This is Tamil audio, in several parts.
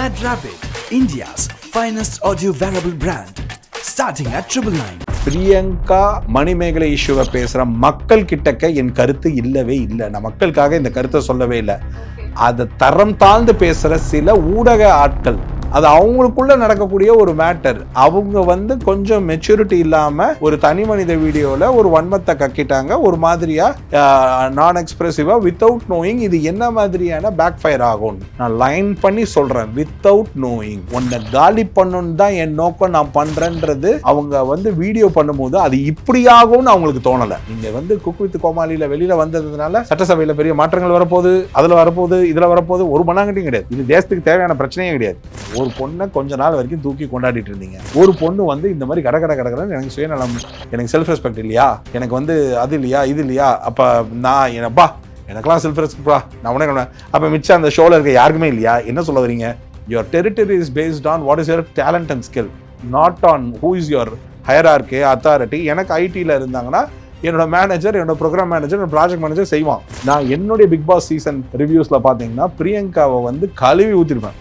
Mad Rabbit, India's finest audio wearable brand, starting at 999. Priyanka Manimekalai இஷ்யூவை பேசுற மக்கள் கிட்டக்க என் கருத்து இல்லவே இல்லை. நான் மக்களுக்காக இந்த கருத்தை சொல்லவே இல்லை. அதை தரம் தாழ்ந்து பேசுற சில ஊடக ஆட்கள், அது அவங்களுக்குள்ள நடக்கக்கூடிய ஒரு மேட்டர். அவங்க கொஞ்சம் மெச்சூரிட்டி இல்லாம ஒரு தனி மனித வீடியோல ஒரு வன்மத்தை கக்கிட்டாங்க, ஒரு மாதிரியா நான் எக்ஸ்பிரசிவா வித்தவுட் நோயிங். இது என்ன மாதிரியான பேக் ஃபயர் ஆகும் நான் லைன் பண்ணி சொல்றேன். வித்தவுட் நோயிங் உன்னை காலி பண்ணணும்னு தான் என் நோக்கம் நான் பண்றேன்றது அவங்க வீடியோ பண்ணும்போது அது இப்படி ஆகும்னு அவங்களுக்கு தோணலை. நீங்க குக் வித் கோமாளியில வெளியில வந்ததுனால சட்டசபையில பெரிய மாற்றங்கள் வரப்போகுது, அதுல வரப்போகுது, இதுல வரப்போகுது, ஒரு மண்ணாங்கட்டியும் கிடையாது. இது தேசத்துக்கு தேவையான பிரச்சனையே கிடையாது. ஒரு பொண்ணை கொஞ்ச நாள் வரைக்கும் தூக்கி கொண்டாடிட்டு இருந்தீங்க. ஒரு பொண்ணு இந்த மாதிரி கடகடன்னு எனக்கு சுயநலம், எனக்கு செல்ஃப் ரெஸ்பெக்ட் இல்லையா, எனக்கு அது இல்லையா, இது இல்லையா, அப்ப நான் என்னப்பா எனக்கெல்லாம் செல்ஃப் ரெஸ்பெக்டா நான் உடனே அப்ப மிச்சம் அந்த ஷோல இருக்க யாருக்குமே இல்லையா? என்ன சொல்ல வரீங்க? Your territory is based on what is your talent and skill, not on who is your hierarchy authority. எனக்கு ஐடியில் இருந்தாங்கன்னா என்னோட மேனேஜர், என்னோட ப்ரோக்ராம் மேனேஜர், என்னோட ப்ராஜெக்ட் மேனேஜர் செய்வான். நான் என்னுடைய பிக் பாஸ் சீசன் ரிவ்யூஸ்ல பாத்தீங்கன்னா பிரியங்காவை கழுவி ஊத்திருப்பேன்.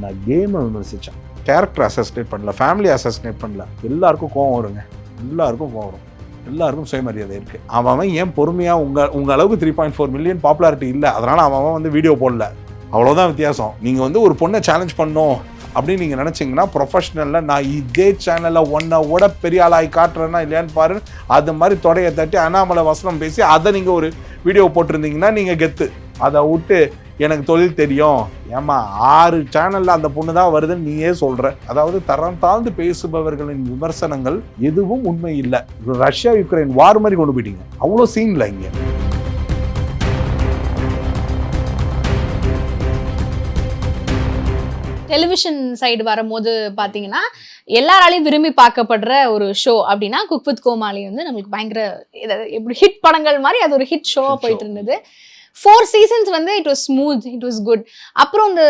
நான் கேமை விமர்சித்தேன், கேரக்டர் அசஸ்னேட் பண்ணல, ஃபேமிலி அசஸ்னேட் பண்ணல. எல்லாருக்கும் கோவம் வருங்க, எல்லாருக்கும் கோவம் வரும், எல்லாருக்கும் சுயமரியாதை இருக்கு. அவன் ஏன் பொறுமையா உங்க அளவுக்கு 3.4 மில்லியன் பாப்புலாரிட்டி இல்லை, அதனால அவன் வீடியோ போடல, அவ்வளோதான் வித்தியாசம். நீங்க ஒரு பொண்ணை சேலஞ்ச் பண்ணோம் அப்படின்னு நீங்க நினைச்சீங்கன்னா ப்ரொஃபஷனல்ல நான் இதே சேனல்ல ஒன்னோட பெரிய ஆளாகி காட்டுறேன்னா இல்லையான்னு பாரு. அது மாதிரி தொடையை தட்டி அண்ணாமலை வசனம் பேசி அதை நீங்க ஒரு வீடியோ போட்டிருந்தீங்கன்னா நீங்க கெத்து. அதை விட்டு எனக்கு தொழில் தெரியும், ஏமா 6 சேனல்ல அந்த பொண்ணு தான் வருதுன்னு நீயே சொல்ற. அதாவது தரம் தாழ்ந்து பேசுபவர்களின் விமர்சனங்கள் எதுவும் உண்மை இல்லை. ரஷ்யா யுக்ரைன் வார் மாதிரி கொண்டு போயிட்டீங்க, அவ்வளோ சீன் இல்லை இங்க. டெலிவிஷன் சைடு வரும்போது பார்த்தீங்கன்னா எல்லாராலையும் விரும்பி பார்க்கப்படுற ஒரு ஷோ அப்படின்னா குக் வித் கோமாளி நம்மளுக்கு பயங்கர எப்படி ஹிட் படங்கள் மாதிரி அது ஒரு ஹிட் ஷோவாக போயிட்டு இருந்தது. 4 seasons it was smooth, it was good. அப்புறம் இந்த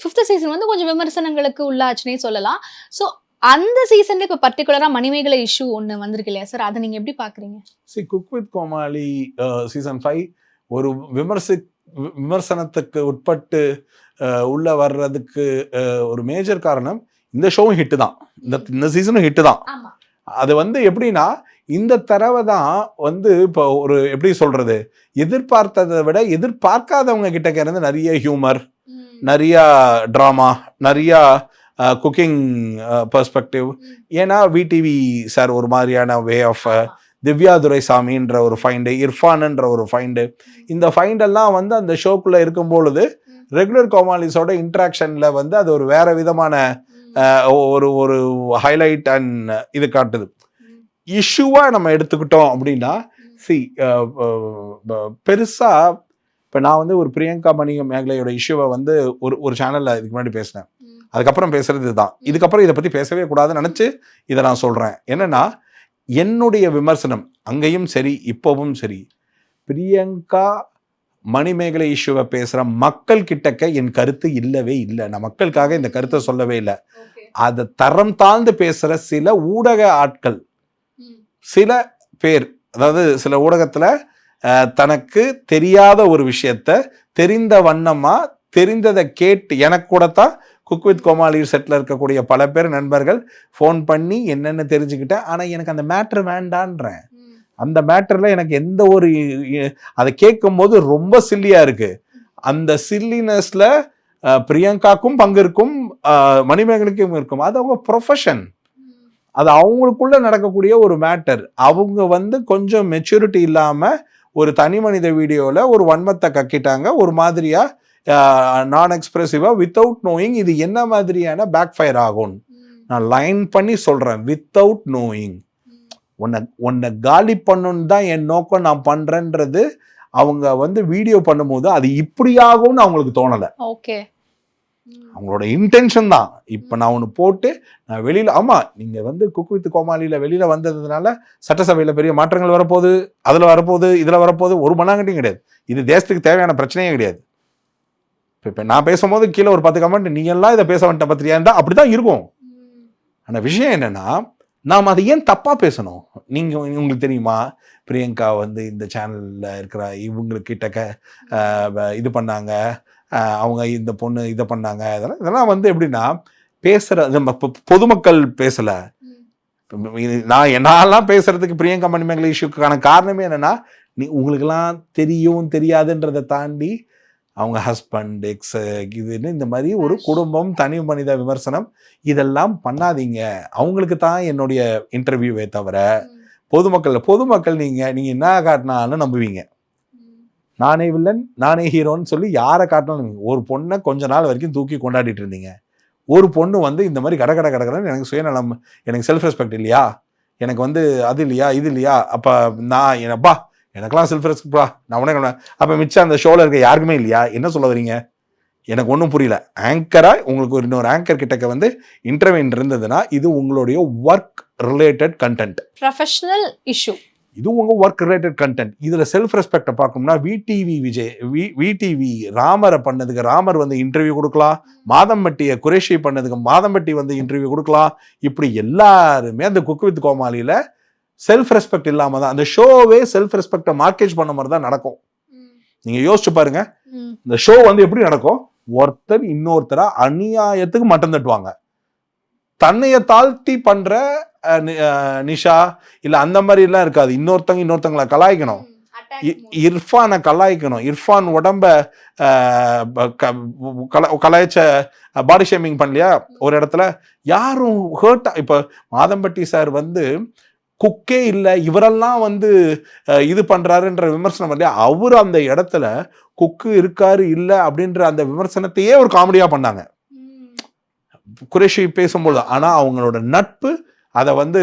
5th சீசன் கொஞ்சம் விமர்சனங்களுக்கு உள்ளாச்சுன்னே சொல்லலாம். ஸோ அந்த சீசன்ல இப்போ பர்டிகுலராக மணிமேகலை இஷ்யூ ஒன்று வந்திருக்கு இல்லையா சார், அதை நீங்கள் எப்படி பார்க்குறீங்க? குக் வித் கோமாளி சீசன் 5 ஒரு விமர்சனத்துக்கு உட்பட்டு உள்ள வர்றதுக்கு ஒரு மேஜர் காரணம் இந்த ஷோவும் ஹிட்டு தான், இந்த சீசனும் ஹிட்டு தான். அது எப்படின்னா இந்த தடவை தான் இப்போ ஒரு எப்படி சொல்றது, எதிர்பார்த்ததை விட எதிர்பார்க்காதவங்க கிட்ட இருந்து நிறைய ஹியூமர், நிறைய ட்ராமா, நிறைய குக்கிங் பெர்ஸ்பெக்டிவ். ஏன்னா விடிவி சார் ஒரு மாதிரியான வே ஆஃப், திவ்யா துரைசாமின்ற ஒரு ஃபைண்டு, இர்ஃபான்ன்ற ஒரு ஃபைண்டு, இந்த ஃபைண்டெல்லாம் அந்த ஷோக்குள்ள இருக்கும் பொழுது ரெகுலர் கோமாளிஸோட இன்ட்ராக்ஷன்ல அது ஒரு வேற விதமான ஒரு ஹைலைட் அண்ட் இது காட்டுது. இஷ்யூவா நம்ம எடுத்துக்கிட்டோம் அப்படின்னா பெருசா இப்போ நான் ஒரு பிரியங்கா மணிமேகலையோட இஷ்யூவை ஒரு சேனல்ல இதுக்கு முன்னாடி பேசினேன். அதுக்கப்புறம் பேசுறது தான். இதுக்கப்புறம் இதை பத்தி பேசவே கூடாதுன்னு நினைச்சு இதை நான் சொல்றேன். என்னன்னா என்னுடைய விமர்சனம் அங்கேயும் சரி இப்பவும் சரி, பிரியங்கா மணிமேகலை இஷ்யூவை பேசுற மக்கள் கிட்டக்க என் கருத்து இல்லவே இல்லை. நான் மக்களுக்காக இந்த கருத்தை சொல்லவே இல்லை. அதை தரம் தாழ்ந்து பேசுற சில ஊடக ஆட்கள், சில பேர், அதாவது சில ஊடகத்துல தனக்கு தெரியாத ஒரு விஷயத்த தெரிந்த வண்ணமா தெரிந்ததை கேட்டு, எனக்கு கூட தான் குக் வித் கோமாளி செட்டில் இருக்கக்கூடிய பல பேர் நண்பர்கள் ஃபோன் பண்ணி என்னென்ன தெரிஞ்சுக்கிட்டேன். ஆனால் எனக்கு அந்த மேட்ரு வேண்டான்றேன். அந்த மேட்டரில் எனக்கு எந்த ஒரு, அதை கேட்கும் போது ரொம்ப சில்லியாக இருக்கு. அந்த சில்லினஸ்ல பிரியங்காக்கும் பங்கு இருக்கும், மணிமேகலைக்கும் இருக்கும். அது அவங்க ப்ரொஃபஷன், அது அவங்களுக்குள்ள நடக்கக்கூடிய ஒரு மேட்டர். அவங்க கொஞ்சம் மெச்சூரிட்டி இல்லாம ஒரு தனி மனித வீடியோல ஒரு வன்மத்தை கக்கிட்டாங்க, ஒரு மாதிரியா நான் எக்ஸ்பிரசிவா வித்தவுட் நோயிங். இது என்ன மாதிரியான பேக் ஃபயர் ஆகும் நான் லைன் பண்ணி சொல்றேன். வித்தவுட் நோயிங் உன்னை காலி பண்ணணும்னு தான் என் நோக்கம் நான் பண்றேன்றது அவங்க வீடியோ பண்ணும்போது அது இப்படி ஆகும்னு அவங்களுக்கு தோணலை. ஓகே, அவங்களோட இன்டென்ஷன் தான். இப்போ நான் ஒன்று போட்டு நான் வெளியில, ஆமா நீங்க குக் வித் கோமாளியில வெளியில வந்ததுனால சட்டசபையில பெரிய மாற்றங்கள் வரப்போகுது, அதுல வரப்போகுது, இதுல வரப்போகுது, ஒரு மண்ணாங்கட்டியும் கிடையாது. இது தேசத்துக்கு தேவையான பிரச்சனையே கிடையாது. இப்போ நான் பேசும்போது கீழே ஒரு 10 கமெண்ட், நீ எல்லாம் இதை பேச வேண்டாம் பத்திரியா இருந்தா அப்படிதான் இருக்கும். ஆனா விஷயம் என்னன்னா, நாம் அதை ஏன் தப்பா பேசணும்? நீங்க உங்களுக்கு தெரியுமா, பிரியங்கா இந்த சேனல்ல இருக்கிற இவங்களுக்கு கிட்டக்க இது பண்ணாங்க, அவங்க இந்த பொண்ணு இதை பண்ணாங்க, இதெல்லாம் வந்து எப்படின்னா பேசுற நம்ம பொதுமக்கள் பேசல. நான்லாம் பேசுறதுக்கு பிரியங்கா மணிமேகலை இஷ்யூக்கான காரணமே என்னன்னா, உங்களுக்கெல்லாம் தெரியும் தெரியாதுன்றதை தாண்டி அவங்க ஹஸ்பண்ட் எக்ஸ் இதுன்னு இந்த மாதிரி ஒரு குடும்பம், தனி மனித விமர்சனம் இதெல்லாம் பண்ணாதீங்க. அவங்களுக்கு தான் என்னுடைய இன்டர்வியூவே தவிர பொதுமக்கள் நீங்க என்ன காட்டினாலும் நம்புவீங்க. நானே வில்லன் நானே ஹீரோன்னு சொல்லி யாரை காட்டினாலும் ஒரு பொண்ணை கொஞ்ச நாள் வரைக்கும் தூக்கி கொண்டாடிட்டு இருந்தீங்க. ஒரு பொண்ணு வந்து இந்த மாதிரி கடன்னு எனக்கு சுயநலம், எனக்கு செல்ஃப் ரெஸ்பெக்ட் இல்லையா, எனக்கு வந்து அது இல்லையா இது இல்லையா, அப்போ நான் என்னப்பா எனக்கெல்லாம் செல்ஃப் ரெஸ்பெக்ட்பா நான் உடனே அப்போ மிச்சம் அந்த ஷோவில் இருக்க யாருக்குமே இல்லையா? என்ன சொல்ல வரீங்க? எனக்கு ஒன்றும் புரியல. ஆங்கராக உங்களுக்கு ஒரு இன்னொரு ஆங்கர் கிட்டக்க வந்து இன்டர்வியூ இருந்ததுன்னா இது உங்களுடைய work related content, professional issue, இது உங்க ஒர்க் ரிலேட்டட் கண்டென்ட். இதுல செல்ஃப் ரெஸ்பெக்டை பார்க்கணும்னா விடிவி ராமரை பண்ணதுக்கு ராமர் வந்து இன்டர்வியூ கொடுக்கலாம், மாதம்பட்டியை குரேஷி பண்ணதுக்கு மாதம்பட்டி வந்து இன்டர்வியூ கொடுக்கலாம். இப்படி எல்லாருமே அந்த குக் வித் கோமாளியில செல்ஃப் ரெஸ்பெக்ட் இல்லாம தான் அந்த ஷோவே செல்ஃப் ரெஸ்பெக்டை மார்க்கேஜ் பண்ண மாதிரி தான் நடக்கும். நீங்க யோசிச்சு பாருங்க, இந்த ஷோ வந்து எப்படி நடக்கும்? ஒருத்தர் இன்னொருத்தரா அநியாயத்துக்கு மட்டம் தட்டுவாங்க. தன்னைய தாழ்த்தி பண்ற நிஷா இல்ல அந்த மாதிரி எல்லாம் இருக்காது. இன்னொருத்தங்களை கலாய்க்கணும், இர்ஃபானை கலாய்க்கணும், இர்ஃபான் உடம்ப கலாய்ச்ச பாடி ஷேமிங் பண்ணலையா ஒரு இடத்துல, யாரும் ஹர்ட். இப்ப மாதம்பட்டி சார் வந்து குக்கே இல்லை, இவரெல்லாம் வந்து இது பண்றாருன்ற விமர்சனம் இல்லையா, அவரு அந்த இடத்துல குக்கு இருக்காரு இல்லை அப்படின்ற அந்த விமர்சனத்தையே ஒரு காமெடியா பண்ணாங்க குரேஷி பேசும்போது. ஆனா அவங்களோட நட்பு அதை வந்து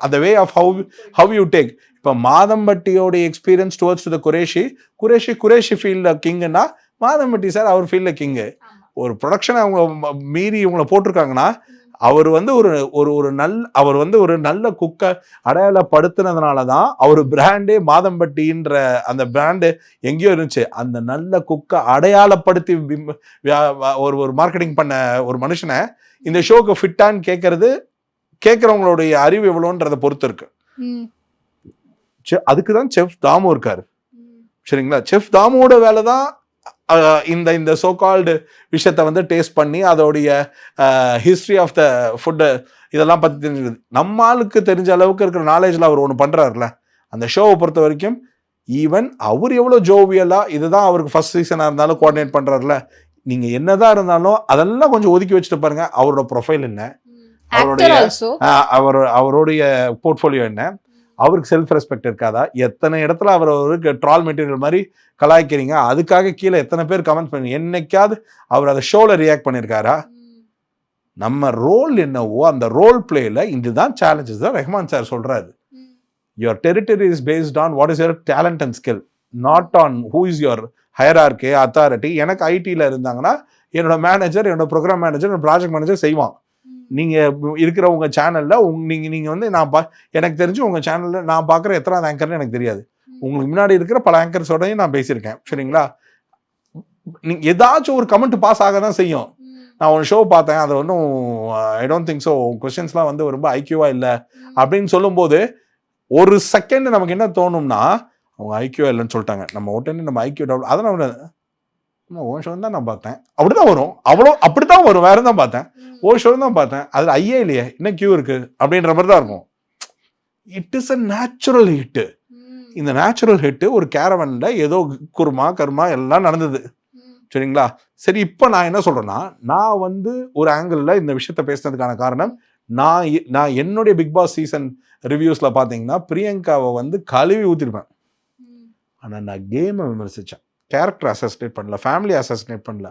அந்த way of how you take. இப்போ மாதம்பட்டியோட எக்ஸ்பீரியன்ஸ் டுவர்ட்ஸ் த குரேஷி ஃபீல்ட்ல கிங்குன்னா மாதம்பட்டி சார் அவர் ஃபீல்ட்ல கிங்கு. ஒரு ப்ரொடக்ஷனை அவங்க மீறி இவங்களை போட்டிருக்காங்கன்னா அவர் வந்து ஒரு நல்ல குக்கை அடையாளப்படுத்தினதுனால தான் அவர் பிராண்டே மாதம்பட்டின்ற அந்த பிராண்டு எங்கேயோ இருந்துச்சு. அந்த நல்ல குக்கை அடையாளப்படுத்தி ஒரு மார்க்கெட்டிங் பண்ண ஒரு மனுஷனை இந்த ஷோக்கு ஃபிட்டான்னு கேட்கறவங்களுடைய அறிவு எவ்வளோன்றதை பொறுத்து இருக்கு. அதுக்குதான் செஃப் தாமு இருக்காரு. சரிங்களா? செஃப் தாமுவோட வேலை தான் இந்த சோ கால்டு விஷயத்தை வந்து டேஸ்ட் பண்ணி அதோடைய ஹிஸ்ட்ரி ஆஃப் த ஃபுட்டு இதெல்லாம் பற்றி தெரிஞ்சுக்குது. நம்ம ஆளுக்கு தெரிஞ்ச அளவுக்கு இருக்கிற நாலேஜில் அவர் ஒன்று பண்ணுறாருல அந்த ஷோவை பொறுத்த வரைக்கும். ஈவன் அவர் எவ்வளோ ஜோவியலா, இதுதான் அவருக்கு ஃபர்ஸ்ட் சீசனாக இருந்தாலும் கோஆர்டினேட் பண்ணுறாருல. நீங்கள் என்னதான் இருந்தாலும் அதெல்லாம் கொஞ்சம் ஒதுக்கி வச்சுட்டு பாருங்க. அவரோட ப்ரொஃபைல் என்ன, அவருடைய போர்ட்ஃபோலியோ என்ன, அவருக்கு செல்ஃப் ரெஸ்பெக்ட் இருக்காதா? எத்தனை இடத்துல அவருக்கு ட்ரால் மெட்டீரியல் மாதிரி கலாய்க்கிறீங்க, அதுக்காக கீழே எத்தனை பேர் கமெண்ட் பண்ணி என்னைக்காவது அவர் அதை ஷோல ரியாக்ட் பண்ணியிருக்காரா? நம்ம ரோல் என்னவோ அந்த ரோல் பிளேல இதுதான் சேலஞ்சஸ் தான் ரஹ்மான் சார் சொல்றாரு. Your territory is based on what is your talent and skill, not on who is your hierarchy authority. எனக்கு ஐடியில் இருந்தாங்கன்னா என்னோட மேனேஜர், என்னோட ப்ரோக்ராம் மேனேஜர், என்னோட ப்ராஜெக்ட் மேனேஜர் செய்வான். நீங்க இருக்கிற உங்க சேனல்ல நீங்க வந்து எனக்கு தெரிஞ்சு உங்க சேனல்ல நான் பார்க்குற எத்தனாவது ஆங்கர்னு எனக்கு தெரியாது. உங்களுக்கு முன்னாடி இருக்கிற பல ஆங்கர்ஸோடையும் நான் பேசியிருக்கேன். சரிங்களா? நீங்க ஏதாச்சும் ஒரு கமெண்ட் பாஸ் ஆக தான் செய்யும். நான் ஒரு ஷோ பார்த்தேன், அது ஒன்றும் ஐ டோன்ட் திங்க் ஸோ, கொஸ்டின்ஸ்லாம் வந்து ரொம்ப ஐக்கியூவா இல்லை அப்படின்னு சொல்லும்போது ஒரு செகண்ட் நமக்கு என்ன தோணும்னா, அவங்க ஐக்கியூவா இல்லைன்னு சொல்லிட்டாங்க, நம்ம உடனே நம்ம ஐக்கியூ டவுன் அதெல்லாம் ஓ ஷோ தான் நான் பார்த்தேன் அப்படிதான் வரும், அப்படித்தான் வரும், வேற தான் பார்த்தேன், ஓ ஷோ தான் பார்த்தேன், அதுல ஐயே இல்லையே என்ன கியூ இருக்கு அப்படின்ற மாதிரி தான் இருக்கும். It is a natural hit. இந்த நேச்சுரல் ஹிட் ஒரு கேரவன்ல ஏதோ குருமா கர்மா எல்லாம் நடந்தது. சரிங்களா? சரி, இப்போ நான் என்ன சொல்றேன்னா, நான் வந்து ஒரு ஆங்கிள் இந்த விஷயத்த பேசுனதுக்கான காரணம், நான் என்னுடைய பிக் பாஸ் சீசன் ரிவ்யூஸ்ல பாத்தீங்கன்னா பிரியங்காவை வந்து கழுவி ஊத்திருப்பேன். ஆனா நான் கேமை விமர்சிச்சேன், கேரக்டர் அசசினேட் பண்ணல, ஃபேமிலி அசசினேட் பண்ணல.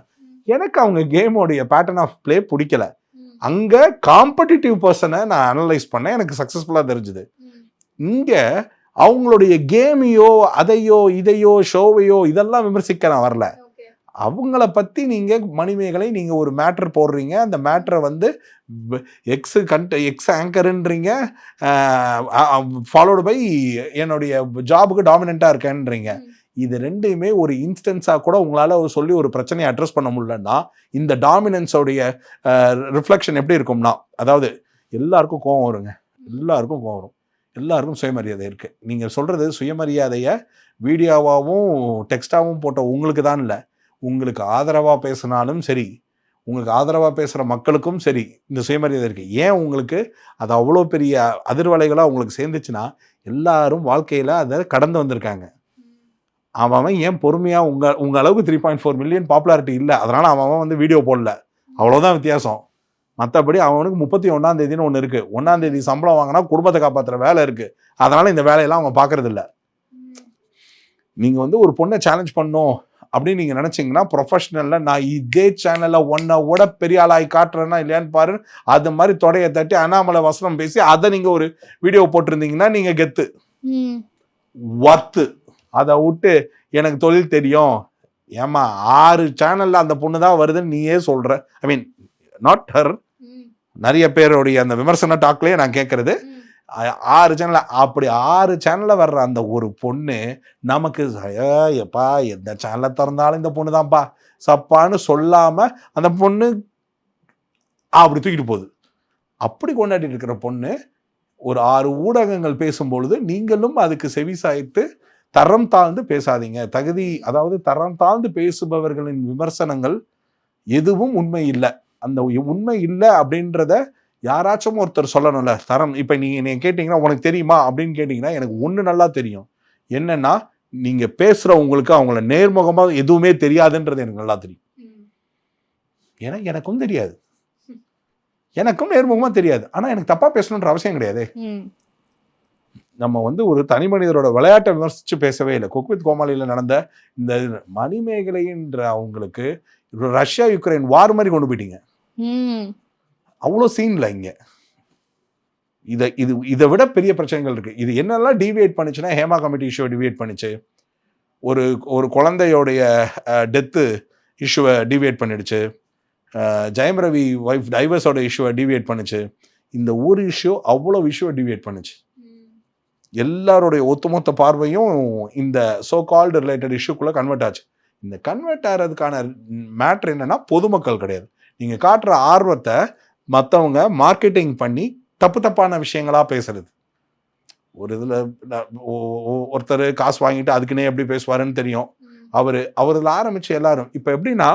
எனக்கு அவங்க கேமோடைய பேட்டர்ன் ஆஃப் பிளே பிடிக்கல. அங்க காம்படிட்டிவ் பர்சனை நான் அனலைஸ் பண்ணேன், எனக்கு சக்சஸ்ஃபுல்லா தெரிஞ்சுது. இங்க அவங்களுடைய கேமையோ அதையோ இதையோ ஷோவையோ இதெல்லாம் விமர்சிக்க நான் வரல. அவங்கள பத்தி நீங்க மணிமேகலை நீங்க ஒரு மேட்டர் போடுறீங்க, அந்த மேட்டரை வந்து எக்ஸ் ஆங்கர்ன்றீங்க, ஃபாலோடு பை என்னுடைய ஜாபுக்கு டாமினண்டா இருக்கேன்றீங்க. இது ரெண்டையுமே ஒரு இன்ஸ்டன்ஸா கூட உங்களால சொல்லி ஒரு பிரச்சனையை அட்ரஸ் பண்ண முடியலன்னா, இந்த டாமினன்ஸோடைய ரிஃப்ளெக்ஷன் எப்படி இருக்கும்னா, அதாவது எல்லாருக்கும் கோவம் வருங்க, எல்லாருக்கும் கோவம் வரும், எல்லாருக்கும் சுயமரியாதை இருக்கு. நீங்க சொல்றது சுயமரியாதைய வீடியோவாகவும் டெக்ஸ்டாகவும் போட்ட உங்களுக்கு தான் இல்லை, உங்களுக்கு ஆதரவாக பேசினாலும் சரி, உங்களுக்கு ஆதரவாக பேசுகிற மக்களுக்கும் சரி இந்த சுயமரியாதை இருக்குது. ஏன் உங்களுக்கு அது அவ்வளோ பெரிய அதிர்வலைகளாக உங்களுக்கு சேர்ந்துச்சுன்னா, எல்லாரும் வாழ்க்கையில் அதை கடந்து வந்திருக்காங்க. அவன் ஏன் பொறுமையாக உங்கள் அளவுக்கு 3.4 மில்லியன் பாப்புலாரிட்டி இல்லை, அதனால் அவன் வந்து வீடியோ போடல, அவ்வளோதான் வித்தியாசம். மற்றபடி அவனுக்கு 31ஆம் தேதின்னு ஒன்று இருக்குது. 1ஆம் தேதி சம்பளம் வாங்கினா குடும்பத்தை காப்பாற்றுற வேலை இருக்குது. அதனால் இந்த வேலையெல்லாம் அவங்க பார்க்கறதில்ல. நீங்கள் வந்து ஒரு பொண்ணை சேலஞ்ச் பண்ணணும் அப்படின்னு நீங்கள் நினச்சிங்கன்னா, ப்ரொஃபஷனலில் நான் இதே சேனலில் ஒன்றை பெரிய ஆளாகி காட்டுறேன்னா இல்லையான்னு பாரு, அது மாதிரி தொடையை தட்டி அண்ணாமலை வசனம் பேசி அதை நீங்கள் ஒரு வீடியோ போட்டிருந்தீங்கன்னா நீங்கள் கெத்து வத்து. அதை விட்டு எனக்கு தொழில் தெரியும், ஏமா 6 சேனலில் அந்த பொண்ணு தான் வருதுன்னு நீயே சொல்கிற. ஐ மீன் நாட் ஹர், நிறைய பேருடைய அந்த விமர்சன டாக்லேயே நான் கேட்குறது 6 சேனல், அப்படி 6 சேனலில் வர்ற அந்த ஒரு பொண்ணு நமக்கு எப்பா எந்த சேனலை திறந்தாலும் இந்த பொண்ணு தான்ப்பா சப்பான்னு சொல்லாமல் அந்த பொண்ணு அப்படி தூக்கிட்டு போகுது. அப்படி கொண்டாடிட்டு இருக்கிற பொண்ணு ஒரு 6 ஊடகங்கள் பேசும்பொழுது நீங்களும் அதுக்கு செவி சாய்த்து தரம் தாழ்ந்து பேசாதீங்க. அதாவது தரம் தாழ்ந்து பேசுபவர்களின் விமர்சனங்கள் எதுவும் உண்மை இல்லை. அந்த உண்மை இல்லை அப்படின்றத யாராச்சும் ஒருத்தர் சொல்லணும்ல. தரம் இப்போ நீங்கள் கேட்டிங்கன்னா உனக்கு தெரியுமா அப்படின்னு கேட்டிங்கன்னா எனக்கு ஒன்று நல்லா தெரியும். என்னன்னா நீங்கள் பேசுகிறவங்களுக்கு அவங்கள நேர்முகமாக எதுவுமே தெரியாதுன்றது எனக்கு நல்லா தெரியும். ஏன்னா எனக்கும் தெரியாது, எனக்கும் நேர்முகமாக தெரியாது. ஆனால் எனக்கு தப்பாக பேசணுன்ற அவசியம் கிடையாது. நம்ம வந்து ஒரு தனி மனிதரோட விளையாட்டை விமர்சித்து பேசவே இல்லை. குக் வித் கோமாளியில் நடந்த இந்த மணிமேகலைன்ற அவங்களுக்கு ரஷ்யா யுக்ரைன் வார் மாதிரி கொண்டு போயிட்டீங்க. அவ்வளோ சீன்ல இங்கே இதை விட பெரிய பிரச்சனைகள் இருக்கு. இது என்னெல்லாம் டிவியேட் பண்ணுச்சுன்னா, ஹேமா கமிட்டி இஷ்யூவை டிவியேட் பண்ணுச்சு, ஒரு குழந்தையோடைய டெத்து இஷ்யூவை டிவியேட் பண்ணிடுச்சு, ஜெயம் ரவி ஒய்ஃப் டைவர்ஸோட இஷ்யூவை டிவியேட் பண்ணுச்சு. இந்த ஒரு இஷ்யூ அவ்வளோ இஷ்யூவை டிவியேட் பண்ணுச்சு. எல்லாருடைய ஒட்டுமொத்த பார்வையும் இந்த சோ கால்டு ரிலேட்டட் இஷ்யூக்குள்ளே கன்வெர்ட் ஆச்சு. இந்த கன்வெர்ட் ஆகிறதுக்கான மேட்ரு என்னன்னா, பொதுமக்கள் கிடையாது. நீங்கள் காட்டுற ஆர்வத்தை மற்றவங்க மார்க்கெட்டிங் பண்ணி தப்பான விஷயங்களா பேசுறது. ஒரு இதில் ஒருத்தர் காசு வாங்கிட்டு அதுக்குன்னே எப்படி பேசுவாருன்னு தெரியும். அவரில் ஆரம்பிச்சு எல்லாரும் இப்போ எப்படின்னா,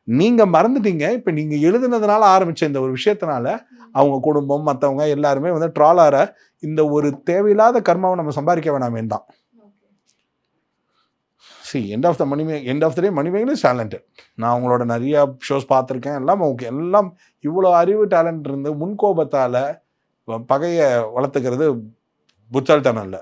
நீங்கள் மறந்துட்டீங்க. இப்போ நீங்கள் எழுதுனதுனால ஆரம்பிச்ச இந்த ஒரு விஷயத்தினால அவங்க குடும்பம் மற்றவங்க எல்லாருமே வந்து ட்ராலார இந்த ஒரு தேவையில்லாத கர்மாவை நம்ம சம்பாதிக்க வேணாமே தான். End of the day Manimegalai is talented. நான் அவங்களோட நிறைய ஷோஸ் பார்த்துருக்கேன், எல்லாம் ஓகே. எல்லாம் இவ்வளோ அறிவு டேலண்ட் இருந்து முன்கோபத்தால் பகையை வளர்த்துக்கிறது புத்தால்தனம் இல்லை.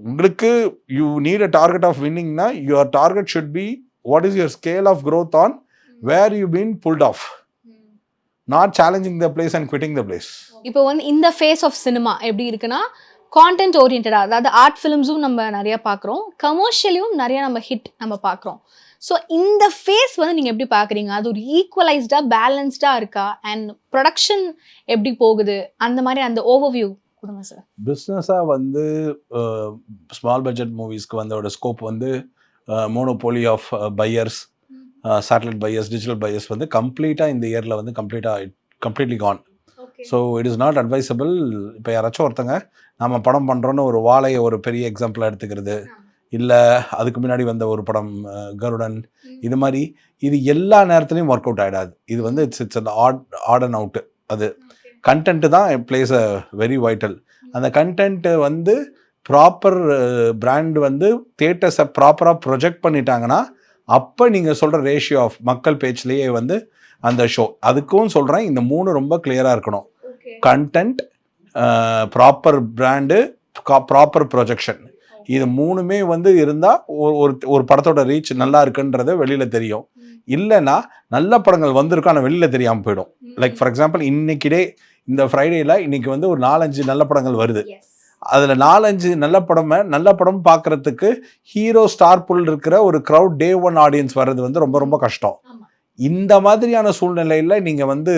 உங்களுக்கு you need a target of வின்னிங்னா your target should be what is your scale of growth on where you been built of, not challenging the place and quitting the place. இப்போ வந்து இந்த ஃபேஸ் ஆஃப் சினிமா எப்படி இருக்குன்னா, கான்டென்ட் ஓரியன்டா, அதாவது ஆர்ட் ஃபிலிம்ஸும் நம்ம நிறைய பார்க்குறோம், கமர்ஷியலையும் நிறைய நம்ம பார்க்குறோம். ஸோ இந்த ஃபேஸ் வந்து நீங்கள் எப்படி பார்க்குறீங்க? அது ஒரு ஈக்குவலைஸ்டாக பேலன்ஸ்டாக இருக்கா? அண்ட் ப்ரொடக்ஷன் எப்படி போகுது? அந்த மாதிரி அந்த ஓவர்வியூ கொடுங்க சார். பிஸ்னஸாக வந்து ஸ்மால் பட்ஜெட் மூவிஸ்க்கு வந்தோட ஸ்கோப் வந்து monopoly of buyers, satellite buyers, digital buyers வந்து கம்ப்ளீட்டாக இந்த இயரில் வந்து completely gone. So it is not advisable. இப்போ யாராச்சும் ஒருத்தங்க நம்ம படம் பண்ணுறோன்னு ஒரு வாழையை ஒரு பெரிய எக்ஸாம்பிளாக எடுத்துக்கிறது, இல்லை அதுக்கு முன்னாடி வந்த ஒரு படம் கருடன், இது மாதிரி இது எல்லா நேரத்துலையும் ஒர்க் அவுட் ஆகிடாது. இது வந்து இட்ஸ் ஆட் அண்ட் அவுட்டு. அது கண்டென்ட்டு தான் பிளேஸ் அ வெரி வைட்டல். அந்த கண்டென்ட்டு வந்து ப்ராப்பர் பிராண்ட் வந்து தியேட்டர்ஸை ப்ராப்பராக ப்ரொஜெக்ட் பண்ணிட்டாங்கன்னா அப்போ நீங்கள் சொல்கிற ரேஷியோ ஆஃப் மக்கள் பேச்சிலேயே வந்து அந்த ஷோ. அதுக்கும் சொல்கிறேன், இந்த 3 ரொம்ப கிளியராக இருக்கணும். Content, proper brand, proper projection. இது 3மே வந்து இருந்தால் ஒரு படத்தோட ரீச் நல்லா இருக்குன்றது வெளியில் தெரியும். இல்லைன்னா நல்ல படங்கள் வந்திருக்கும் ஆனால் வெளியில் தெரியாமல் போயிடும். லைக் ஃபார் எக்ஸாம்பிள் இன்னைக்கிடே இந்த ஃப்ரைடேயில் இன்னைக்கு வந்து ஒரு 4-5 நல்ல படங்கள் வருது. அதில் 4-5 நல்ல படம் பார்க்குறதுக்கு ஹீரோ ஸ்டார் புல் இருக்கிற ஒரு க்ரௌட் டே 1 ஆடியன்ஸ் வர்றது வந்து ரொம்ப ரொம்ப கஷ்டம். இந்த மாதிரியான சூழ்நிலையில் நீங்கள் வந்து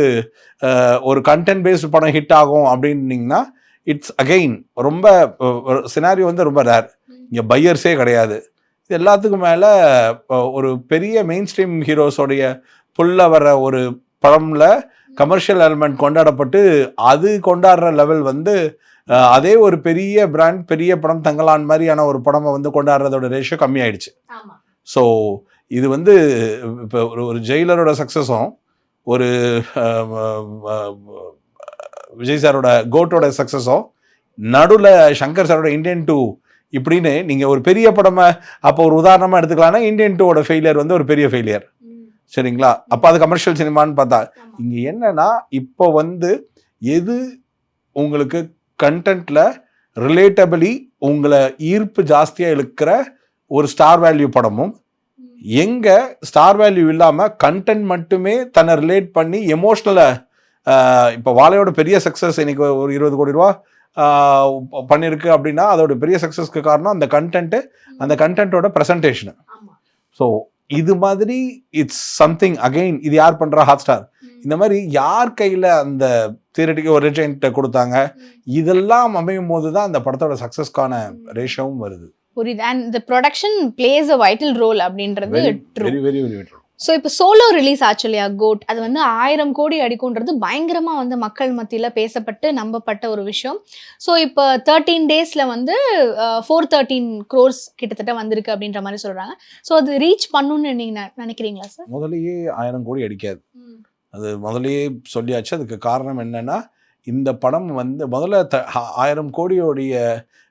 ஒரு கண்டென்ட் பேஸ்டு படம் ஹிட் ஆகும் அப்படின்னீங்கன்னா இட்ஸ் அகெயின் ரொம்ப சினாரியோ வந்து ரொம்ப ரேர். இங்கே பையர்ஸே கிடையாது. இது எல்லாத்துக்கும் மேலே ஒரு பெரிய மெயின் ஸ்ட்ரீம் ஹீரோஸோடைய புல்ல வர ஒரு படம்ல கமர்ஷியல் எலிமெண்ட் கொண்டாடப்பட்டு அது கொண்டாடுற லெவல் வந்து அதே ஒரு பெரிய பிராண்ட் பெரிய படம் தங்கலான் மாதிரியான ஒரு படமை வந்து கொண்டாடுறதோட ரேஷியோ கம்மியாயிடுச்சு. ஸோ இது வந்து இப்போ ஒரு ஜெயிலரோட சக்ஸஸும் ஒரு விஜய் சாரோட கோட்டோட சக்ஸஸும் நடுவில் சங்கர் சாரோட இந்தியன் 2 இப்படின்னு நீங்கள் ஒரு பெரிய படமாக அப்போ ஒரு உதாரணமாக எடுத்துக்கலாம்னா இந்தியன் 2வோட ஃபெயிலியர் வந்து ஒரு பெரிய ஃபெயிலியர். சரிங்களா? அப்போ அது கமர்ஷியல் சினிமான்னு பார்த்தா இங்கே என்னன்னா இப்போ வந்து எது உங்களுக்கு கண்டென்ட்ல ரிலேட்டபிளி உங்களை ஈர்ப்பு ஜாஸ்தியாக இழுக்கிற ஒரு ஸ்டார் வேல்யூ படமும் எங்க ஸ்டார் வேல்யூ இல்லாமல் கண்டென்ட் மட்டுமே தன்னை ரிலேட் பண்ணி எமோஷ்னலாக இப்போ வாழையோட பெரிய சக்ஸஸ் இன்னைக்கு ஒரு 20 கோடி ரூபா பண்ணியிருக்கு அப்படின்னா அதோட பெரிய சக்ஸஸ்க்கு காரணம் அந்த கண்டென்ட்டு, அந்த கண்டென்ட்டோட ப்ரெசன்டேஷனு. ஸோ இது மாதிரி இட்ஸ் சம்திங் அகெயின் இது யார் பண்ணுறா? Hot star. இந்த மாதிரி யார் கையில் அந்த தியரட்டிக்கு ஒரு ஏஜென்ட்டை கொடுத்தாங்க, இதெல்லாம் அமையும் போது தான் அந்த படத்தோட சக்ஸஸ்க்கான ரேஷியோவும் வருது. புரியுது. And the production plays a vital role அப்படின்றது true. Very very very true. So இப்போ சோலோ ரிலீஸ் ஆச்சு இல்லையா கோட், அது வந்து 1000 கோடி அடிக்கும்ன்றது பயங்கரமாக வந்து மக்கள் மத்தியில் பேசப்பட்டு நம்பப்பட்ட ஒரு விஷயம். ஸோ இப்போ 13 டேஸில் வந்து 413 crores கிட்டத்தட்ட வந்திருக்கு அப்படின்ற மாதிரி சொல்கிறாங்க. ஸோ அது ரீச் பண்ணணும்னு நீங்கள் நினைக்கிறீங்களா சார்? முதலையே 1000 கோடி அடிக்காது, அது முதலையே சொல்லியாச்சு. அதுக்கு காரணம் என்னன்னா இந்த படம் வந்து முதல்ல 1000 கோடியோடைய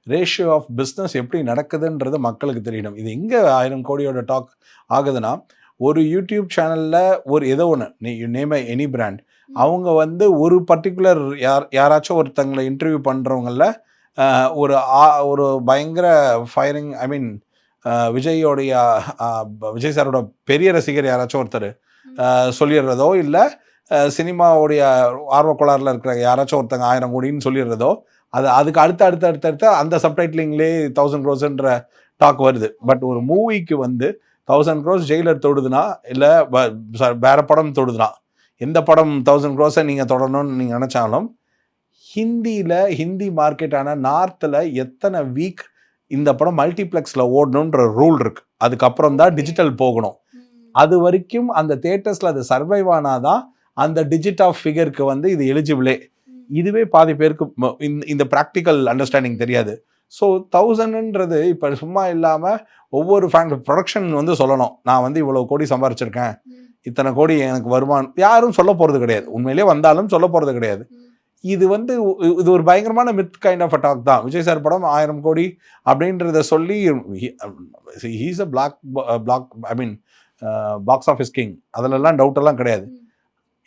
ரேஷியோ ஆஃப் பிஸ்னஸ் எப்படி நடக்குதுன்றது மக்களுக்கு தெரியணும். இது எங்கே 1000 கோடியோட டாக் ஆகுதுன்னா, ஒரு யூடியூப் சேனலில் ஒரு ஏதோ ஒன்று நேம் எனி பிராண்ட், அவங்க வந்து ஒரு பர்டிகுலர் யாராச்சும் ஒருத்தங்களை இன்டர்வியூ பண்ணுறவங்கள ஒரு பயங்கர ஃபயரிங், ஐ மீன் விஜய் சாரோட பெரிய ரசிகர் யாராச்சும் ஒருத்தர் சொல்லிடுறதோ, இல்லை சினிமாவுடைய ஆர்வக்கோளாறில் இருக்கிற யாராச்சும் ஒருத்தங்க 1000 கோடின்னு சொல்லிடுறதோ, அதுக்கு அடுத்த அந்த சப்டைட்டிலிங்லேயே 1000 crores டாக் வருது. பட் ஒரு மூவிக்கு வந்து 1000 crores ஜெயிலர் தொடுதுன்னா, இல்லை வேற படம் தொடுதுன்னா, எந்த படம் 1000 crores நீங்கள் தொடரணும்னு நீங்கள் நினச்சாலும் ஹிந்தி மார்க்கெட்டான நார்த்தில் எத்தனை வீக் இந்த படம் மல்டிப்ளெக்ஸில் ஓடணுன்ற ரூல் இருக்குது. அதுக்கப்புறம் தான் டிஜிட்டல் போகணும். அது வரைக்கும் அந்த தியேட்டர்ஸில் அது சர்வைவ் ஆனாதான் அந்த டிஜிட் ஆஃப் ஃபிகருக்கு வந்து இது எலிஜிபிளே. இதுவே பாதி பேருக்கு இந்த ப்ராக்டிக்கல் அண்டர்ஸ்டாண்டிங் தெரியாது. ஸோ 1000ன்றது இப்போ சும்மா இல்லாமல் ஒவ்வொரு ப்ரொடக்ஷன் வந்து சொல்லணும், நான் வந்து இவ்வளோ கோடி சம்பாரிச்சிருக்கேன், இத்தனை கோடி எனக்கு வருமானம், யாரும் சொல்ல போகிறது கிடையாது. உண்மையிலே வந்தாலும் சொல்ல போகிறது கிடையாது. இது வந்து இது ஒரு பயங்கரமான myth kind of a talk தான். விஜய் சார் படம் 1000 கோடி அப்படின்றத சொல்லி he's a black I mean box office king, அதிலெல்லாம் டவுட்டெல்லாம் கிடையாது.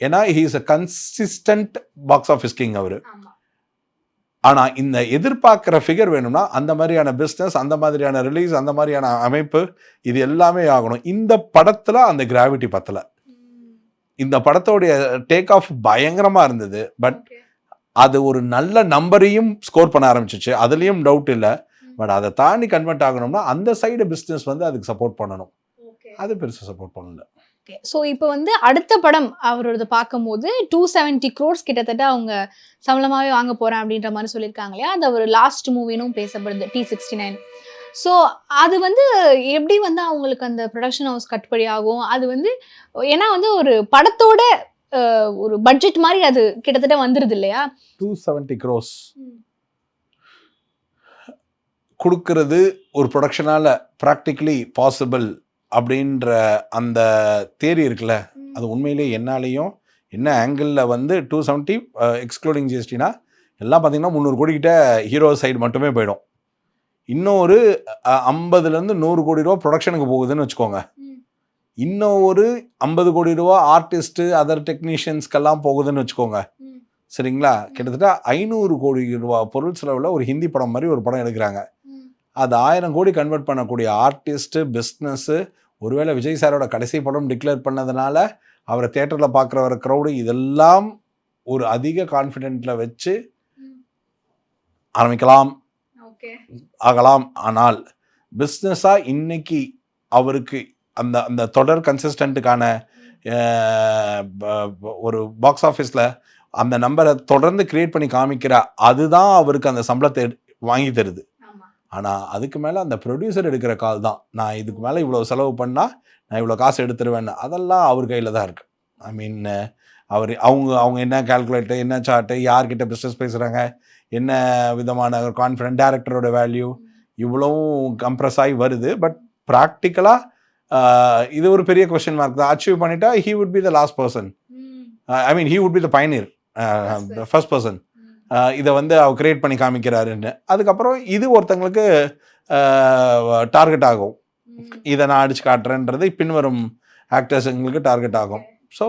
ஏன்னா he's a consistent box office king அவர். ஆனால் இந்த எதிர்பார்க்குற ஃபிகர் வேணும்னா அந்த மாதிரியான பிஸ்னஸ், அந்த மாதிரியான ரிலீஸ், அந்த மாதிரியான அமைப்பு, இது எல்லாமே ஆகணும். இந்த படத்தில் அந்த கிராவிட்டி பத்தலை. இந்த படத்தோடைய டேக் ஆஃப் பயங்கரமாக இருந்தது. பட் அது ஒரு நல்ல நம்பரையும் ஸ்கோர் பண்ண ஆரம்பிச்சிச்சு, அதுலேயும் டவுட் இல்லை. பட் அதை தாண்டி கன்வெர்ட் ஆகணும்னா அந்த சைடு பிஸ்னஸ் வந்து அதுக்கு சப்போர்ட் பண்ணணும். அது பெருசாக சப்போர்ட் பண்ணல. ஸோ இப்போ வந்து அடுத்த படம் அவரோட பார்க்கும்போது 270 crores கிட்டத்தட்ட அவங்க சம்பளமாகவே வாங்க போகிறேன் அப்படின்ற மாதிரி சொல்லியிருக்காங்க இல்லையா? அது அவர் லாஸ்ட் மூவினும் பேசப்படுது, T69. ஸோ அது வந்து எப்படி வந்து அவங்களுக்கு அந்த ப்ரொடக்ஷன் ஹவுஸ் கட்டுப்படி ஆகும்? அது வந்து ஏன்னா வந்து ஒரு படத்தோட ஒரு பட்ஜெட் மாதிரி அது கிட்டத்தட்ட வந்துருது இல்லையா? 270 crores கொடுக்கறது ஒரு ப்ரொடக்ஷனால் ப்ராக்டிக்கலி பாசிபிள் அப்படின்ற அந்த தேரி இருக்குல்ல, அது உண்மையிலே என்னாலையும் என்ன ஆங்கிளில் வந்து 270 எக்ஸ்க்ளூடிங் ஜிஎஸ்டினா எல்லாம் பார்த்தீங்கன்னா 300 கோடிக்கிட்ட ஹீரோ சைடு மட்டுமே போயிடும். இன்னொரு 50-100 கோடி ரூபா ப்ரொடக்ஷனுக்கு போகுதுன்னு வச்சுக்கோங்க. இன்னும் ஒரு 50 கோடி ரூபா ஆர்டிஸ்ட்டு அதர் டெக்னீஷியன்ஸ்க்கெல்லாம் போகுதுன்னு வச்சுக்கோங்க. சரிங்களா? கிட்டத்தட்ட 500 கோடி ரூபா பொருள் செலவில் ஒரு ஹிந்தி படம் மாதிரி ஒரு படம் எடுக்கிறாங்க. அது 1000 கோடி கன்வெர்ட் பண்ணக்கூடிய ஆர்டிஸ்ட்டு, பிஸ்னஸ்ஸு, ஒருவேளை விஜய் சாரோட கடைசி படம் டிக்ளேர் பண்ணதுனால அவரை தியேட்டரில் பார்க்குற வர க்ரௌடு, இதெல்லாம் ஒரு அதிக கான்ஃபிடென்ட்டில் வச்சு ஆரம்பிக்கலாம், ஆகலாம். ஆனால் பிஸ்னஸாக இன்னைக்கு அவருக்கு அந்த அந்த தொடர் கன்சிஸ்டண்ட்டுக்கான ஒரு பாக்ஸ் ஆஃபீஸில் அந்த நம்பரை தொடர்ந்து கிரியேட் பண்ணி காமிக்கிற அதுதான் அவருக்கு அந்த சம்பளத்தை வாங்கி தருது. ஆனால் அதுக்கு மேலே அந்த ப்ரொடியூசர் எடுக்கிற கால் தான், நான் இதுக்கு மேலே இவ்வளோ செலவு பண்ணால் நான் இவ்வளோ காசு எடுத்துருவேன்னு. அதெல்லாம் அவர் கையில் தான் இருக்குது. ஐ மீன் அவங்க என்ன கால்குலேட்டு, என்ன சார்ட்டு, யார்கிட்ட பிஸ்னஸ் பேசுகிறாங்க, என்ன விதமான கான்ஃபிடென்ட், டேரக்டரோட வேல்யூ, இவ்வளவும் கம்ப்ரஸ் ஆகி வருது. பட் ப்ராக்டிக்கலாக இது ஒரு பெரிய கொஸ்டின் மார்க் தான். அச்சீவ் பண்ணிட்டா he would be the last person. I mean he would be the pioneer, the first person. இதை வந்து அவர் கிரியேட் பண்ணி காமிக்கிறாருன்னு. அதுக்கப்புறம் இது ஒருத்தங்களுக்கு டார்கெட் ஆகும். இதை நான் அடிச்சு காட்டுறேன்றது பின்வரும் ஆக்டர்ஸுங்களுக்கு டார்கெட் ஆகும். ஸோ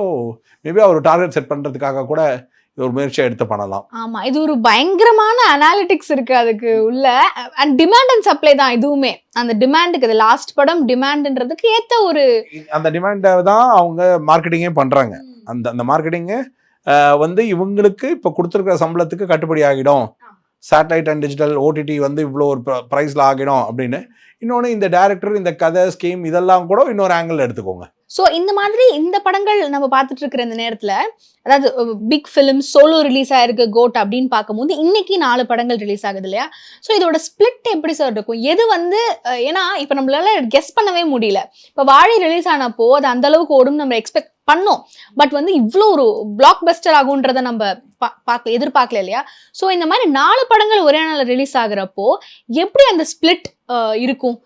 மேபி அவர் டார்கெட் செட் பண்ணுறதுக்காக கூட இது ஒரு முயற்சியை எடுத்து பண்ணலாம். ஆமா, இது ஒரு பயங்கரமான அனாலிட்டிக்ஸ் இருக்கு அதுக்கு உள்ள. அண்ட் டிமாண்ட் அண்ட் சப்ளை தான் இதுவுமே. அந்த டிமாண்டுக்கு, அது லாஸ்ட் படம் டிமாண்ட்ன்றதுக்கு ஏத்த ஒரு அந்த டிமாண்டை தான் அவங்க மார்க்கெட்டிங்கே பண்றாங்க. அந்த மார்க்கெட்டிங்கு வந்து இவங்களுக்கு இப்போ கொடுத்துருக்கிற சம்பளத்துக்கு கட்டுப்படி ஆகிடும். சேட்டலைட் அண்ட் டிஜிட்டல் ஓடிடி வந்து இவ்வளோ ஒரு ப்ரைஸில் ஆகிடும் அப்படின்னு. இன்னொன்று இந்த டைரக்டர், இந்த கதை, ஸ்கீம் இதெல்லாம் கூட இன்னொரு ஆங்கிள் எடுத்துக்கோங்க. ஸோ இந்த மாதிரி இந்த படங்கள் நம்ம பார்த்துட்டு இருக்கிற இந்த நேரத்தில், அதாவது பிக் ஃபிலிம் சோலோ ரிலீஸ் ஆயிருக்கு கோட் அப்படின்னு பார்க்கும்போது இன்னைக்கு 4 படங்கள் ரிலீஸ் ஆகுது இல்லையா? ஸோ இதோட ஸ்பிளிட் எப்படி சார் இருக்கும்? எது வந்து, ஏன்னா இப்போ நம்மளால கெஸ் பண்ணவே முடியல. இப்போ வாழை ரிலீஸ் ஆனப்போ அது அந்த அளவுக்கு ஓடும் நம்ம எக்ஸ்பெக்ட் பண்ணோம். பட் வந்து இவ்வளோ ஒரு பிளாக் பஸ்டர் ஆகுன்றதை நம்ம எதிர்பார்க்கல இல்லையா? ஸோ இந்த மாதிரி 4 படங்கள் ஒரே நாளில் ரிலீஸ் ஆகுறப்போ எப்படி அந்த ஸ்பிளிட் இருக்கும்?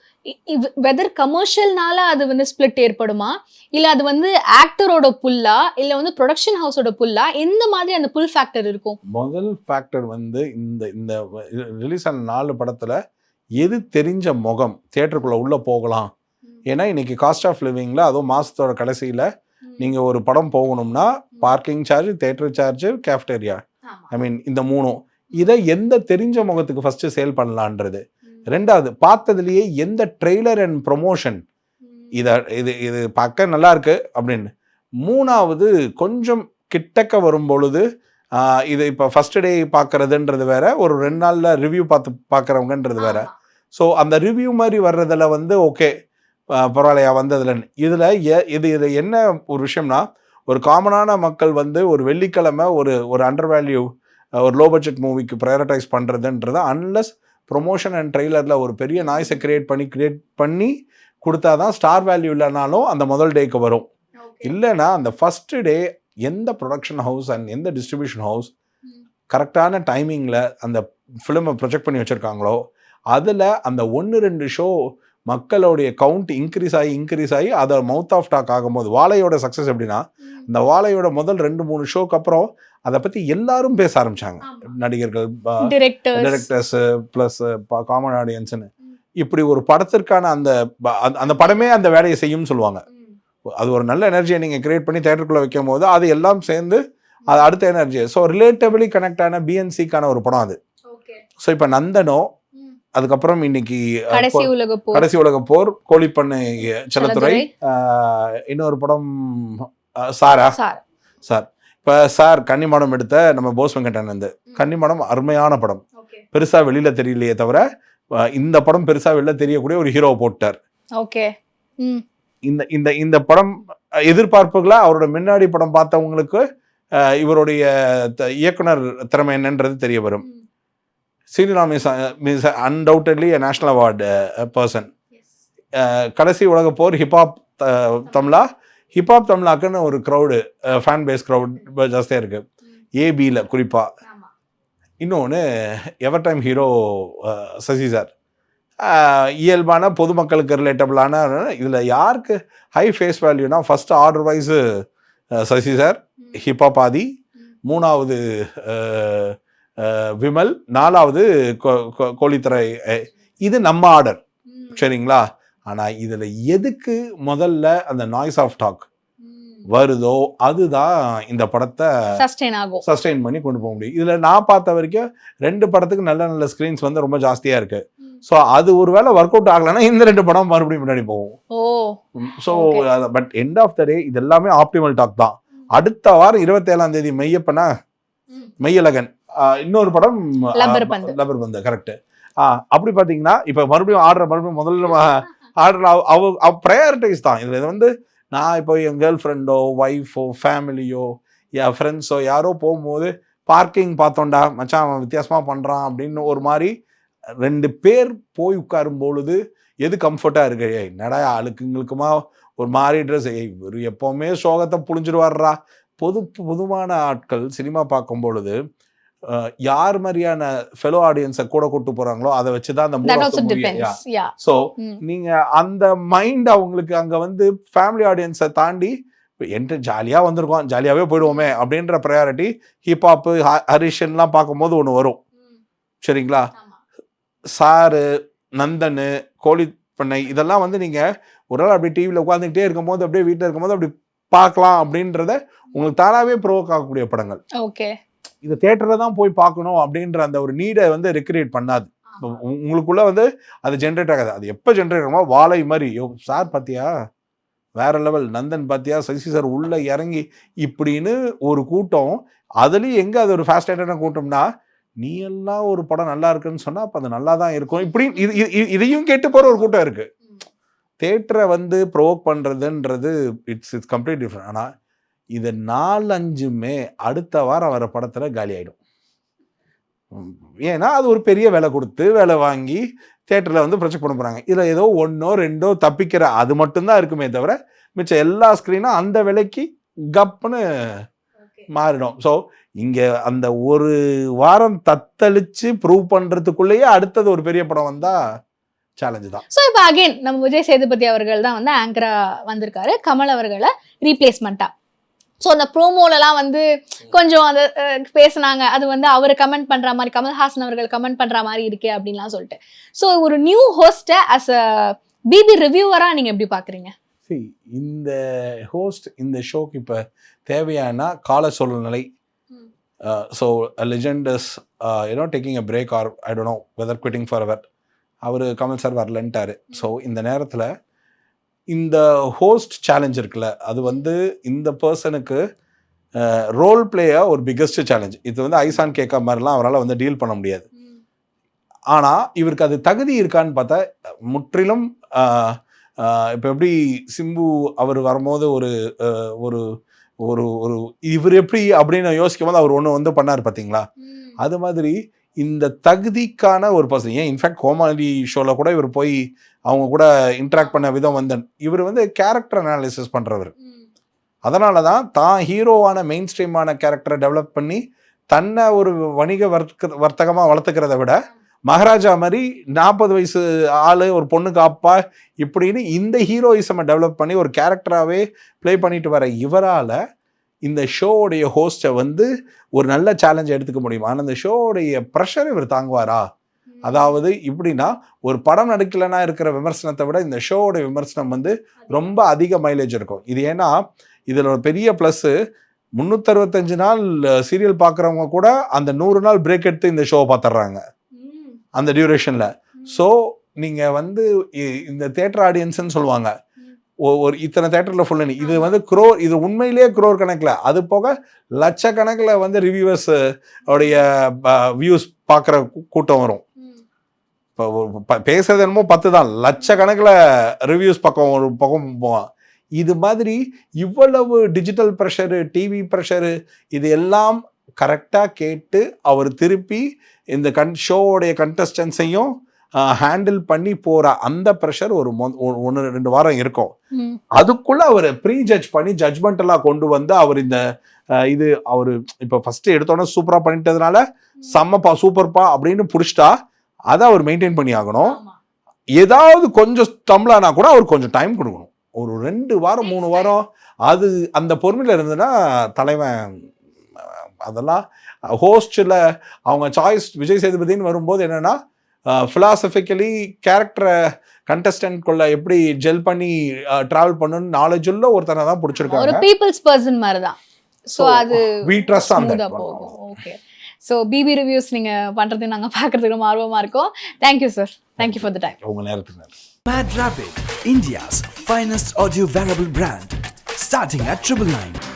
வெதர் கமர்ஷியல்னால அது வந்து ஸ்பிளிட் ஏற்படுமா, இல்ல அது வந்து ஆக்டரோட புல்லா, இல்ல வந்து ப்ரொடக்ஷன் ஹவுஸோட புல்லா, எந்த மாதிரி அந்த புல் ஃபேக்டர் இருக்கும்? முதல் ஃபேக்டர் வந்து இந்த ரிலீஸ் ஆன 4 படத்துல எது தெரிஞ்ச முகம் தியேட்டருக்குள்ள உள்ள போகலாம். ஏன்னா இன்னைக்கு காஸ்ட் ஆஃப் லிவிங்ல, அதுவும் மாசத்தோட கடைசியில நீங்க ஒரு படம் போகணும்னா parking charge, theatre charge, cafeteria, I mean இந்த 3, இதை எந்த தெரிஞ்ச முகத்துக்கு ஃபர்ஸ்ட் சேல் பண்ணலான்றது. 2வது பார்த்ததுலேயே எந்த ட்ரெய்லர் அண்ட் ப்ரொமோஷன் இது பார்க்க நல்லா இருக்கு அப்படின்னு. 3வது கொஞ்சம் கிட்டக்க வரும் பொழுது இது இப்போ ஃபர்ஸ்ட் டே பார்க்கறதுன்றது வேற, ஒரு 2 நாளில் ரிவ்யூ பார்க்குறவங்கன்றது வேற. ஸோ அந்த ரிவ்யூ மாதிரி வர்றதுல வந்து ஓகே பரவாயில்லையா வந்ததுல. இது என்ன ஒரு விஷயம்னா, ஒரு காமனான மக்கள் வந்து ஒரு வெள்ளிக்கிழமை ஒரு அண்டர் வேல்யூ ஒரு லோ பட்ஜெட் மூவிக்கு ப்ரையாரிட்டைஸ் பண்ணுறதுன்றது, அன்லஸ் ப்ரொமோஷன் அண்ட் ட்ரெய்லரில் ஒரு பெரிய நாய்ஸை கிரியேட் பண்ணி கொடுத்தா தான் ஸ்டார் வேல்யூ இல்லைனாலும் அந்த முதல் டேக்கு வரும். இல்லைன்னா அந்த ஃபர்ஸ்ட் டே எந்த ப்ரொடக்ஷன் ஹவுஸ் அண்ட் எந்த டிஸ்ட்ரிபியூஷன் ஹவுஸ் கரெக்டான டைமிங்கில் அந்த ஃபிலிமை ப்ரொஜெக்ட் பண்ணி வச்சுருக்காங்களோ அதில் அந்த 1-2 ஷோ மக்களுடைய கவுண்ட் இன்க்ரீஸ் ஆகி அதை மவுத் ஆஃப் டாக் ஆகும்போது, வாழையோட சக்ஸஸ் எப்படின்னா, இந்த வாழையோட முதல் 2-3 ஷோக்கு அப்புறம் அதை பற்றி எல்லாரும் பேச ஆரம்பிச்சாங்க. நடிகர்கள், டைரக்டர்ஸ் ப்ளஸ் காமன் ஆடியன்ஸ்னு. இப்படி ஒரு படத்திற்கான அந்த படமே அந்த வேலையை செய்யும்னு சொல்லுவாங்க. அது ஒரு நல்ல எனர்ஜியை நீங்கள் கிரியேட் பண்ணி தேட்டருக்குள்ளே வைக்கும் போது அது எல்லாம் சேர்ந்து அது அடுத்த எனர்ஜி. ஸோ ரிலேட்டபிளி கனெக்ட் ஆன பிஎன்சிக்கான ஒரு படம் அது. ஸோ இப்போ நந்தனோ, அதுக்கப்புறம் இன்னைக்கு கடைசி உலக போர், கோழிப்பண்ணை செல்லத்துறை, இன்னொரு படம் சார். இப்போ சார் கன்னிமாடம் எடுத்த நம்ம போஸ் வெங்கடானந்த், கன்னிமாடம் அருமையான படம். பெருசா வெளியில தெரியலையே தவிர இந்த படம் பெருசா வெளியில தெரியக்கூடிய ஒரு ஹீரோ போட்டார். ஓகே, இந்த படம் எதிர்பார்ப்புகளா அவரோட முன்னாடி படம் பார்த்தவங்களுக்கு இவருடைய இயக்குனர் திறமை என்னன்றது தெரிய வரும். Seeniram is undoubtedly a national award person. கடைசி உலக போர் ஹிப்ஹாப் தமிழாக்குன்னு ஒரு க்ரௌடு, ஃபேன் பேஸ் க்ரௌட் ஜாஸ்தியாக இருக்குது ஏபியில் குறிப்பாக. இன்னொன்று ever time hero Sasi sir, இயல்பான பொதுமக்களுக்கு ரிலேட்டபிளான. இதில் யாருக்கு ஹை ஃபேஸ் வேல்யூனா, first order wise Sasi sir, hip hop Aadhi, 3வது விமல், 4வது கோழித்துறை. இது நம்ம ஆர்டர், சரிங்களா? ஆனால் இதில் எதுக்கு முதல்ல அந்த நாய்ஸ் ஆஃப் டாக் வருதோ அதுதான் இந்த படத்தை சஸ்டெயின் பண்ணி கொண்டு போக முடியும். இதில் நான் பார்த்த வரைக்கும் 2 படத்துக்கு நல்ல ஸ்க்ரீன்ஸ் வந்து ரொம்ப ஜாஸ்தியாக இருக்கு. ஸோ அது ஒரு வேளை ஒர்க் அவுட் ஆகலைன்னா இந்த 2 படம் மறுபடியும் முன்னாடி போகும். So but end of the day இது எல்லாமே ஆப்டிமல் டாக் தான். அடுத்த வாரம் 27ஆம் தேதி மெய்யழகன், இன்னொரு படம் லப்பர் பந்து, கரெக்ட். அப்படி பார்த்தீங்கன்னா இப்போ மறுபடியும் முதல்ல ஆர்டர் ப்ரையாரிட்டைஸ் தான். இதில் வந்து நான் இப்போ என் கேர்ள் ஃப்ரெண்டோ, ஒய்ஃபோ, ஃபேமிலியோ, என் ஃப்ரெண்ட்ஸோ யாரோ போகும்போது பார்க்கிங் பார்த்தோண்டா மச்சான் அவன் வித்தியாசமாக பண்ணுறான் அப்படின்னு ஒரு மாதிரி 2 பேர் போய் உட்காரும் பொழுது எது கம்ஃபர்ட்டாக இருக்கு? என்னடா ஆளுக்குங்களுக்குமா ஒரு மாதிரி ட்ரெஸ், இவர் எப்போவுமே சோகத்தை புழிஞ்சிடுவார்றா. பொதுவான ஆட்கள் சினிமா பார்க்கும் பொழுது யார் மாதிரியான ஃபெலோ ஆடியன்ஸை கூட கூட்டு போறாங்களோ அதை வச்சுதான் அந்த That mood also of the depends. Movie. Yeah. So நீங்க அந்த மைண்ட் அவங்களுக்கு அங்க வந்து ஃபேமிலி ஆடியன்ஸை தாண்டி என்கிட்ட ஜாலியாக வந்திருக்கோம் ஜாலியாகவே போயிடுவோமே அப்படின்ற ப்ரையாரிட்டி ஹிப்ஹாப்பு ஹரிஷன்லாம் பார்க்கும்போது ஒன்று வரும். சரிங்களா? சாரு, நந்தனு, கோழி பண்ணை இதெல்லாம் வந்து நீங்கள் ஒரு நாள் அப்படியே டிவியில் உட்காந்துக்கிட்டே இருக்கும்போது அப்படியே வீட்டில் இருக்கும்போது அப்படி பார்க்கலாம் அப்படின்றத உங்களுக்கு தானாகவே ப்ரோவோக் ஆகக்கூடிய படங்கள். ஓகே. இது தியேட்டரில் தான் போய் பார்க்கணும் அப்படின்ற அந்த ஒரு நீடை வந்து ரெக்ரியேட் பண்ணாது. உங்களுக்குள்ள வந்து அது ஜென்ரேட் ஆகாது. அது எப்போ ஜென்ரேட் ஆகுமோ வாழை மாதிரி சார் பார்த்தியா வேற லெவல், நந்தன் பார்த்தியா சசி சார் உள்ள இறங்கி இப்படின்னு ஒரு கூட்டம். அதுலேயும் எங்கே அது ஒரு ஃபாஸ்டேட்டான கூட்டம்னா நீ எல்லாம் ஒரு படம் நல்லா இருக்குன்னு சொன்னால் அப்போ அது நல்லா தான் இருக்கும் இப்படி இதையும் கேட்டு போகிற ஒரு கூட்டம் இருக்குது. தியேட்டரை வந்து ப்ரோவோக் பண்ணுறதுன்றது இட்ஸ் கம்ப்ளீட் டிஃப்ரெண்ட். ஆனால் இது 4-5மே அடுத்த வாரம் வர படத்தில் காலி ஆகிடும். ஏன்னா அது ஒரு பெரிய விலை கொடுத்து வேலை வாங்கி தியேட்டரில் வந்து ப்ரொஜெக்ட் பண்ண போகிறாங்க. இதில் ஏதோ 1-2 தப்பிக்கிற அது மட்டும்தான் இருக்குமே தவிர மிச்சம் எல்லா ஸ்க்ரீனும் அந்த விலைக்கு கப்புன்னு மாறிடும். ஸோ இங்கே அந்த ஒரு வாரம் தத்தளித்து ப்ரூவ் பண்ணுறதுக்குள்ளேயே அடுத்தது ஒரு பெரிய படம் வந்தால் சேலஞ்சு தான். ஸோ இப்போ அகைன் நம்ம விஜய் சேதுபதி அவர்கள் தான் வந்து ஆங்கரா வந்திருக்காரு, கமல் அவர்களை ரீப்ளேஸ்மெண்ட்டா. ஸோ அந்த ப்ரோமோலலாம் வந்து கொஞ்சம் அந்த பேசுனாங்க, அது வந்து அவர் கமெண்ட் பண்ணுற மாதிரி, கமல்ஹாசன் அவர்கள் கமெண்ட் பண்ணுற மாதிரி இருக்கே அப்படின்லாம் சொல்லிட்டு. ஸோ ஒரு நியூ ஹோஸ்ட்டை அஸ் அ பிபி ரிவ்யூவராக நீங்கள் எப்படி பார்க்குறீங்க? சரி, இந்த ஹோஸ்ட் இந்த ஷோக்கு இப்போ தேவையான கால சூழ்நிலை. So legend is taking a break or I don't know whether quitting forever. அவர் கமல் சார் வரலன்ட்டாரு. ஸோ இந்த நேரத்தில் இந்த ஹோஸ்ட் சேலஞ்ச் இருக்குல்ல, அது வந்து இந்த பர்சனுக்கு ரோல் பிளேயா ஒரு பிக்கஸ்ட் சேலஞ்ச். இது வந்து ஐசான் கேட்க மாதிரிலாம் அவரால் வந்து டீல் பண்ண முடியாது. ஆனால் இவருக்கு அது தகுதி இருக்கான்னு பார்த்தா முற்றிலும் இப்போ எப்படி சிம்பு அவர் வரும்போது ஒரு ஒரு ஒரு ஒரு இவர் எப்படி அப்படின்னு யோசிக்கும் போது அவர் ஒன்று வந்து பண்ணார் பார்த்தீங்களா, அது மாதிரி இந்த தகுதிக்கான ஒரு பர்சன். ஏன் இன்ஃபேக்ட் கோமாளி ஷோவில் கூட இவர் போய் அவங்க கூட இன்ட்ராக்ட் பண்ண விதம் வந்து இவர் வந்து கேரக்டர் அனாலிசிஸ் பண்ணுறவர். அதனால தான் ஹீரோவான மெயின் ஸ்ட்ரீமான கேரக்டரை டெவலப் பண்ணி தன்னை ஒரு வணிக வர்த்தகமாக வளர்த்துக்கிறத விட மகாராஜா மாதிரி 40 வயசு ஆள் ஒரு பொண்ணுக்கு அப்பா இப்படின்னு இந்த ஹீரோயிசமை டெவலப் பண்ணி ஒரு கேரக்டராகவே ப்ளே பண்ணிட்டு வர இவரால் இந்த ஷோவுடைய ஹோஸ்ட்டை வந்து ஒரு நல்ல சேலஞ்சை எடுத்துக்க முடியுமா? ஆனால் இந்த ஷோவுடைய ப்ரெஷர் இவர் தாங்குவாரா? அதாவது இப்படின்னா ஒரு படம் நடிக்கலைன்னா இருக்கிற விமர்சனத்தை விட இந்த ஷோவோட விமர்சனம் வந்து ரொம்ப அதிக மைலேஜ் இருக்கும். இது ஏன்னா இதில் ஒரு பெரிய ப்ளஸ்ஸு 365 நாள் சீரியல் பார்க்குறவங்க கூட அந்த 100 நாள் பிரேக் எடுத்து இந்த ஷோவை பார்த்துட்றாங்க அந்த டியூரேஷனில். ஸோ நீங்கள் வந்து இந்த தேட்டர் ஆடியன்ஸ்ன்னு சொல்லுவாங்க, ஒரு இத்தனை தேட்டரில் ஃபுல்லு இது வந்து இது உண்மையிலேயே குரோர் கணக்கில், அது போக லட்சக்கணக்கில் வந்து ரிவ்யூவர்ஸ் உடைய வியூஸ் பார்க்குற கூட்டம் வரும். இப்போ பேசுறது என்னமோ 10 தான், லட்சக்கணக்கில் ரிவ்யூஸ் பக்கம் ஒரு பக்கம் போவான். இது மாதிரி இவ்வளவு டிஜிட்டல் ப்ரெஷரு, டிவி ப்ரெஷரு, இது எல்லாம் கரெக்டாக கேட்டு அவர் திருப்பி இந்த ஷோவோடைய கண்டஸ்டன்ஸையும் ஹேண்டில் பண்ணி போகிற அந்த ப்ரெஷர் ஒரு 1-2 வாரம் இருக்கும். அதுக்குள்ள அவர் ப்ரீ ஜட்ஜ் பண்ணி ஜட்ஜ்மெண்டெல்லாம் கொண்டு வந்து அவர் இந்த இது அவர் இப்போ ஃபஸ்ட்டு எடுத்தோன்னே சூப்பராக பண்ணிட்டதுனால செம்மப்பா சூப்பர்ப்பா அப்படின்னு பிடிச்சிட்டா அதை அவர் மெயின்டைன் பண்ணி ஆகணும். ஏதாவது கொஞ்சம் தம்பலானா கூட அவர் கொஞ்சம் டைம் கொடுக்கணும். ஒரு 2 வாரம் 3 வாரம் அது அந்த பொறுமையில் இருந்ததுன்னா தலைவன் அதெல்லாம் ஹோஸ்டில் அவங்க சாய்ஸ் விஜய் சேதுபதினு வரும்போது என்னென்னா ஃபிலாசபிக்கலி கேரக்டரை கண்டஸ்டன்ட்குள்ள எப்படி ஜெல் பண்ணி ட்ராவல் பண்ணணும்னு நாலேஜ் உள்ள ஒருத்தனை தான் பிடிச்சிருக்காங்க. ஒரு பீப்புள்ஸ் பர்சன் மாதிரி தான். ஸோ அது we trust on that. Okay. So BB reviews நீங்கள் பண்ணுறது நாங்கள் பார்க்குறதுக்கு ரொம்ப ஆர்வமாக இருக்கோம். Thank you sir, thank you for the time. உங்கள் நேரத்துக்கு Mad Rapid, India's finest audio wearable brand, starting at 999.